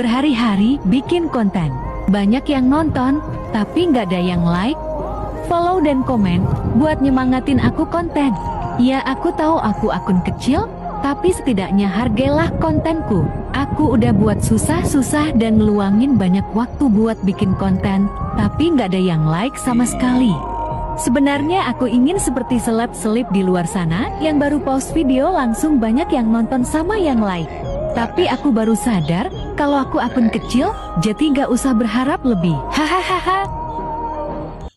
berhari-hari bikin konten. Banyak yang nonton, tapi nggak ada yang like, follow dan komen, buat nyemangatin aku konten. Ya aku tahu aku akun kecil, tapi setidaknya hargailah kontenku. Aku udah buat susah-susah dan ngeluangin banyak waktu buat bikin konten, tapi nggak ada yang like sama sekali. Sebenarnya aku ingin seperti seleb-seleb di luar sana, yang baru post video langsung banyak yang nonton sama yang like. Tapi aku baru sadar, kalau aku akun kecil, jadi nggak usah berharap lebih. Hahaha.